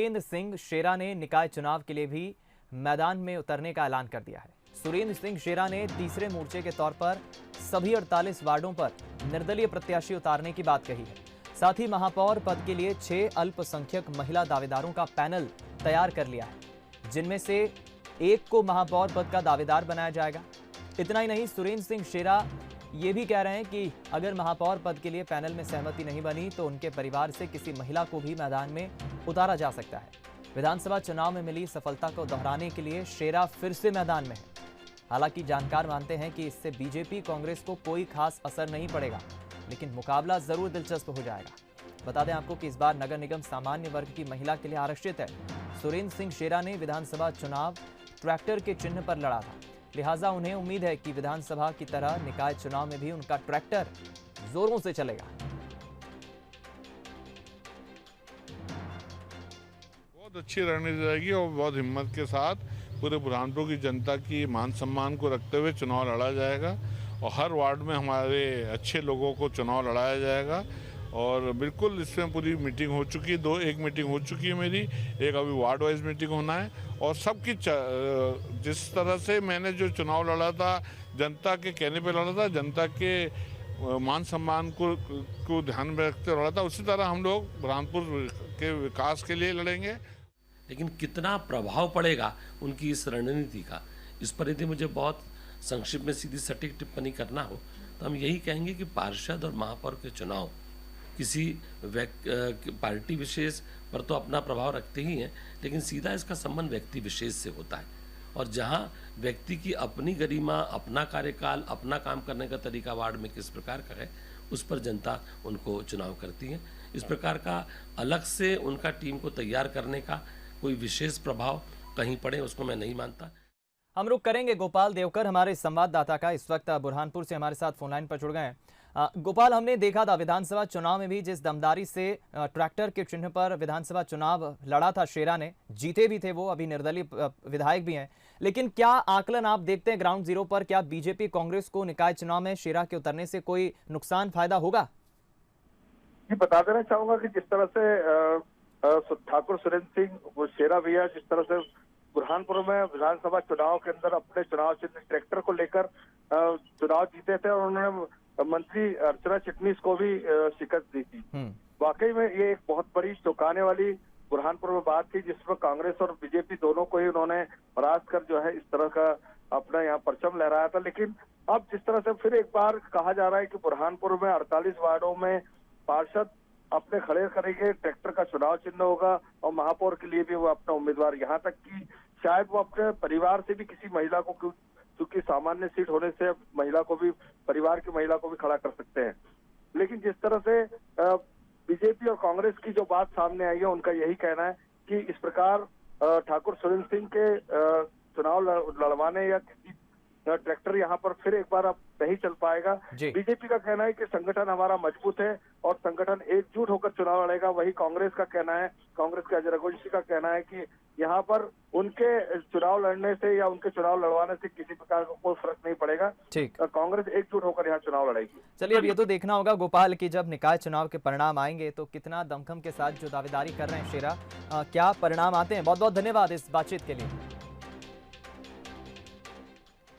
सुरेंद्र सिंह शेरा ने निकाय चुनाव के लिए भी मैदान में उतरने का ऐलान कर दिया है। सुरेंद्र सिंह शेरा ने तीसरे मोर्चे के तौर पर सभी 48 वार्डों पर निर्दलीय प्रत्याशी उतारने की बात कही है। साथ ही महापौर पद के लिए 6 अल्पसंख्यक महिला दावेदारों का पैनल तैयार कर लिया है, जिनमें से एक को महापौर पद का दावेदार बनाया जाएगा। इतना ही नहीं, सुरेंद्र सिंह शेरा ये भी कह रहे हैं कि अगर महापौर पद के लिए पैनल में सहमति नहीं बनी तो उनके परिवार से किसी महिला को भी मैदान में उतारा जा सकता है। विधानसभा चुनाव में मिली सफलता को दोहराने के लिए शेरा फिर से मैदान में है। हालांकि जानकार मानते हैं कि इससे बीजेपी कांग्रेस को कोई खास असर नहीं पड़ेगा, लेकिन मुकाबला जरूर दिलचस्प हो जाएगा। बता दें आपको कि इस बार नगर निगम सामान्य वर्ग की महिला के लिए आरक्षित है। सुरेंद्र सिंह शेरा ने विधानसभा चुनाव ट्रैक्टर के चिन्ह पर लड़ा था, लिहाजा उन्हें उम्मीद है कि विधानसभा की तरह निकाय चुनाव में भी उनका ट्रैक्टर जोरों से चलेगा। बहुत अच्छी रणनीति रहेगी और बहुत हिम्मत के साथ पूरे बुरहानपुर की जनता की मान सम्मान को रखते हुए चुनाव लड़ा जाएगा और हर वार्ड में हमारे अच्छे लोगों को चुनाव लड़ाया जाएगा। और बिल्कुल इसमें पूरी मीटिंग हो चुकी है, एक मीटिंग हो चुकी है मेरी, एक अभी वार्ड वाइज मीटिंग होना है। और सबकी जिस तरह से मैंने जो चुनाव लड़ा था जनता के कहने पे लड़ा था, जनता के मान सम्मान को ध्यान में रखते लड़ा था, उसी तरह हम लोग बुरहानपुर के विकास के लिए लड़ेंगे। लेकिन कितना प्रभाव पड़ेगा उनकी इस रणनीति का, इस पर यदि मुझे बहुत संक्षिप्त में सीधी सटीक टिप्पणी करना हो तो हम यही कहेंगे कि पार्षद और महापौर के चुनाव किसी पार्टी विशेष पर तो अपना प्रभाव रखते ही हैं, लेकिन सीधा इसका संबंध व्यक्ति विशेष से होता है। और जहां व्यक्ति की अपनी गरिमा, अपना कार्यकाल, अपना काम करने का तरीका वार्ड में किस प्रकार का है, उस पर जनता उनको चुनाव करती है। इस प्रकार का अलग से उनका टीम को तैयार करने का कोई विशेष प्रभाव कहीं पड़े, उसको मैं नहीं मानता। हम रुक करेंगे गोपाल देवकर, हमारे संवाददाता का, इस वक्त बुरहानपुर से हमारे साथ फोनलाइन पर जुड़ गए हैं। गोपाल, हमने देखा था विधानसभा चुनाव में भी जिस दमदारी से ट्रैक्टर के चिन्ह पर विधानसभा चुनाव लड़ा था शेरा ने, जीते भी थे वो, अभी निर्दलीय विधायक भी हैं, लेकिन क्या आकलन आप देखते हैं ग्राउंड जीरो पर, क्या बीजेपी कांग्रेस को निकाय चुनाव में शेरा के उतरने से कोई नुकसान फायदा होगा? ये बता देना चाहूंगा कि जिस तरह से ठाकुर सुरेंद्र सिंह वो शेरा भैया जिस तरह से बुरहानपुर में विधानसभा चुनाव के अंदर अपने चुनाव चिन्ह ट्रैक्टर को लेकर चुनाव जीते थे और उन्होंने मंत्री अर्चना चिटनीस को भी शिकस्त दी थी। वाकई में ये एक बहुत बड़ी चौंकाने वाली बुरहानपुर में बात थी, जिसमें कांग्रेस और बीजेपी दोनों को ही उन्होंने परास्त कर जो है इस तरह का अपना यहाँ परचम लहराया था। लेकिन अब जिस तरह से फिर एक बार कहा जा रहा है कि बुरहानपुर में 48 वार्डों में पार्षद अपने खड़े करेंगे, ट्रैक्टर का चुनाव चिन्ह होगा और महापौर के लिए भी वो अपना उम्मीदवार, यहाँ तक कि शायद वो अपने परिवार से भी किसी महिला को, क्योंकि सामान्य सीट होने से महिला को भी, परिवार की महिला को भी खड़ा कर सकते हैं। लेकिन जिस तरह से बीजेपी और कांग्रेस की जो बात सामने आई है, उनका यही कहना है कि इस प्रकार ठाकुर सुरेंद्र सिंह के चुनाव लड़वाने या किसी ट्रैक्टर यहाँ पर फिर एक बार अब नहीं चल पाएगा। बीजेपी का कहना है कि संगठन हमारा मजबूत है और संगठन एकजुट होकर चुनाव लड़ेगा। वही कांग्रेस का कहना है, कांग्रेस के अजय रघुवंशी का कहना है कि यहाँ पर उनके चुनाव लड़ने से या उनके चुनाव लड़वाने से किसी प्रकार का कोई फर्क नहीं पड़ेगा। कांग्रेस एकजुट होकर यहाँ चुनाव लड़ेगी। चलिए, अब ये तो देखना होगा गोपाल कि जब निकाय चुनाव के परिणाम आएंगे तो कितना दमखम के साथ जो दावेदारी कर रहे हैं शेरा, क्या परिणाम आते हैं। बहुत बहुत धन्यवाद इस बातचीत के लिए।